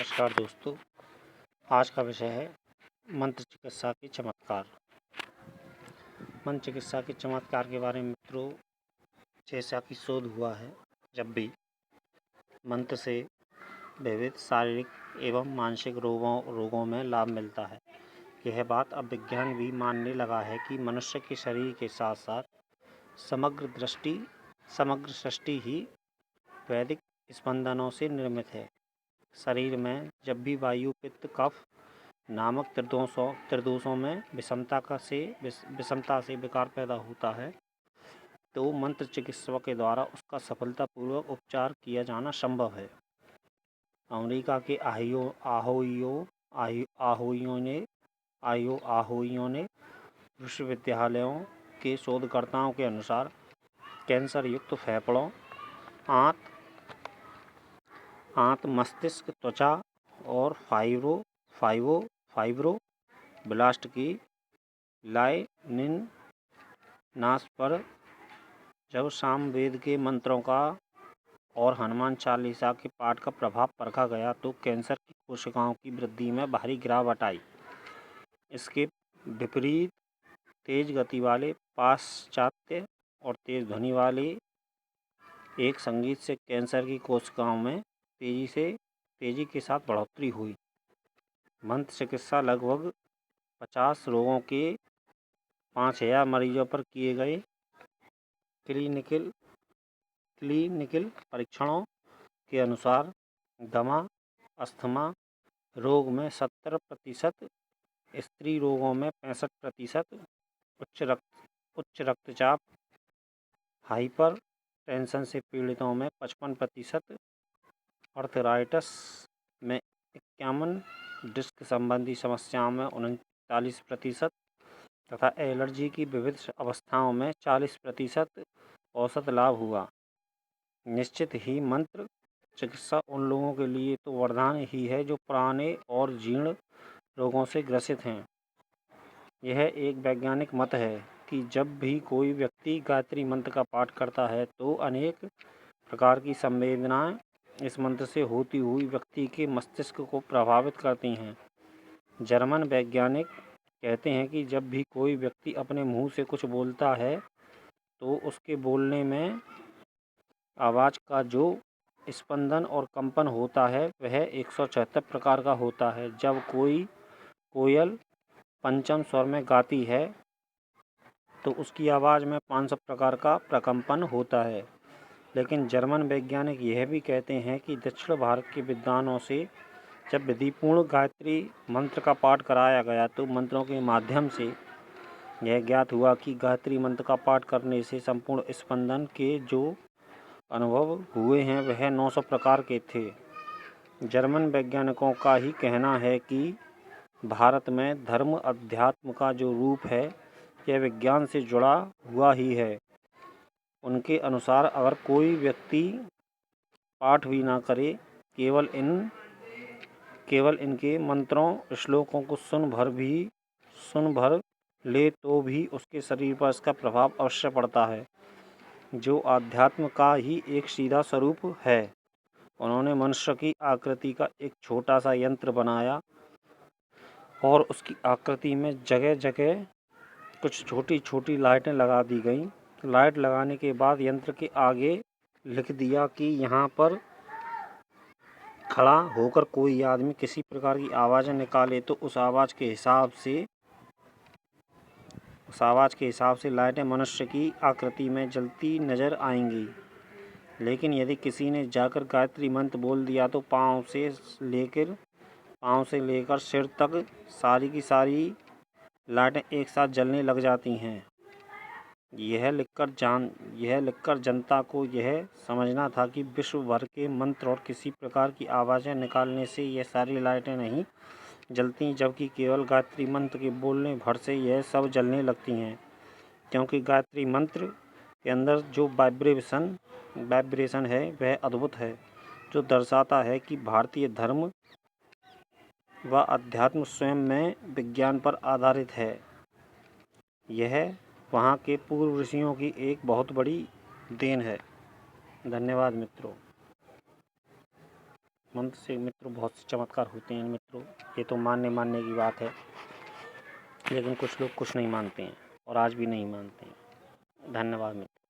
नमस्कार दोस्तों, आज का विषय है मंत्र चिकित्सा के चमत्कार। मंत्र चिकित्सा के चमत्कार के बारे में मित्रों, जैसा कि शोध हुआ है, जब भी मंत्र से विविध शारीरिक एवं मानसिक रोगों में लाभ मिलता है। यह बात अब विज्ञान भी मानने लगा है कि मनुष्य के शरीर के साथ साथ समग्र सृष्टि ही वैदिक स्पंदनों से निर्मित है। शरीर में जब भी वायु, पित्त, कफ नामक त्रिदोषों में विषमता से विकार पैदा होता है, तो मंत्र चिकित्सकों के द्वारा उसका सफलतापूर्वक उपचार किया जाना संभव है। अमेरिका के आहोइयों ने विश्वविद्यालयों के शोधकर्ताओं के अनुसार कैंसर युक्त फेफड़ों, आंत, मस्तिष्क, त्वचा और फाइब्रोब्लास्ट की लाइनिन नाश पर जब सामवेद के मंत्रों का और हनुमान चालीसा के पाठ का प्रभाव परखा गया, तो कैंसर की कोशिकाओं की वृद्धि में भारी गिरावट आई। इसके विपरीत तेज गति वाले पाश्चात्य और तेज ध्वनि वाले एक संगीत से कैंसर की कोशिकाओं में तेजी के साथ बढ़ोतरी हुई। मंत्र चिकित्सा लगभग 50 रोगों के 5000 मरीजों पर किए गए क्लिनिकल परीक्षणों के अनुसार दमा, अस्थमा रोग में 70%, स्त्री रोगों में 65%, उच्च रक्तचाप, हाइपर टेंशन से पीड़ितों में 55%, आर्थराइटिस में 51%, डिस्क संबंधी समस्याओं में 39% तथा एलर्जी की विविध अवस्थाओं में 40% औसत लाभ हुआ। निश्चित ही मंत्र चिकित्सा उन लोगों के लिए तो वरदान ही है जो पुराने और जीर्ण रोगों से ग्रसित हैं। यह एक वैज्ञानिक मत है कि जब भी कोई व्यक्ति गायत्री मंत्र का पाठ करता है, तो अनेक प्रकार की संवेदनाएं इस मंत्र से होती हुई व्यक्ति के मस्तिष्क को प्रभावित करती हैं। जर्मन वैज्ञानिक कहते हैं कि जब भी कोई व्यक्ति अपने मुंह से कुछ बोलता है, तो उसके बोलने में आवाज़ का जो स्पंदन और कंपन होता है, वह 176 प्रकार का होता है। जब कोई कोयल पंचम स्वर में गाती है, तो उसकी आवाज़ में 500 प्रकार का प्रकंपन होता है। लेकिन जर्मन वैज्ञानिक यह भी कहते हैं कि दक्षिण भारत के विद्वानों से जब विधिपूर्ण गायत्री मंत्र का पाठ कराया गया, तो मंत्रों के माध्यम से यह ज्ञात हुआ कि गायत्री मंत्र का पाठ करने से संपूर्ण स्पंदन के जो अनुभव हुए हैं, वह 900 प्रकार के थे। जर्मन वैज्ञानिकों का ही कहना है कि भारत में धर्म अध्यात्म का जो रूप है, यह विज्ञान से जुड़ा हुआ ही है। उनके अनुसार अगर कोई व्यक्ति पाठ भी ना करे, केवल इनके मंत्रों श्लोकों को सुन भर ले, तो भी उसके शरीर पर इसका प्रभाव अवश्य पड़ता है, जो आध्यात्म का ही एक सीधा स्वरूप है। उन्होंने मनुष्य की आकृति का एक छोटा सा यंत्र बनाया और उसकी आकृति में जगह जगह कुछ छोटी छोटी लाइटें लगा दी गईं। लाइट लगाने के बाद यंत्र के आगे लिख दिया कि यहाँ पर खड़ा होकर कोई आदमी किसी प्रकार की आवाज़ निकाले, तो उस आवाज़ के हिसाब से लाइटें मनुष्य की आकृति में जलती नजर आएंगी। लेकिन यदि किसी ने जाकर गायत्री मंत्र बोल दिया, तो पाँव से लेकर सिर तक सारी की सारी लाइटें एक साथ जलने लग जाती हैं। यह लिखकर जनता को यह समझना था कि विश्व भर के मंत्र और किसी प्रकार की आवाज़ें निकालने से यह सारी लाइटें नहीं जलती, जबकि केवल गायत्री मंत्र के बोलने भर से यह सब जलने लगती हैं। क्योंकि गायत्री मंत्र के अंदर जो वाइब्रेशन है, वह अद्भुत है, जो दर्शाता है कि भारतीय धर्म व अध्यात्म स्वयं में विज्ञान पर आधारित है। यह वहाँ के पूर्व ऋषियों की एक बहुत बड़ी देन है। धन्यवाद मित्रों। मंत्र से मित्रों बहुत से चमत्कार होते हैं मित्रों। ये तो मानने की बात है, लेकिन कुछ लोग कुछ नहीं मानते हैं और आज भी नहीं मानते हैं। धन्यवाद मित्रों।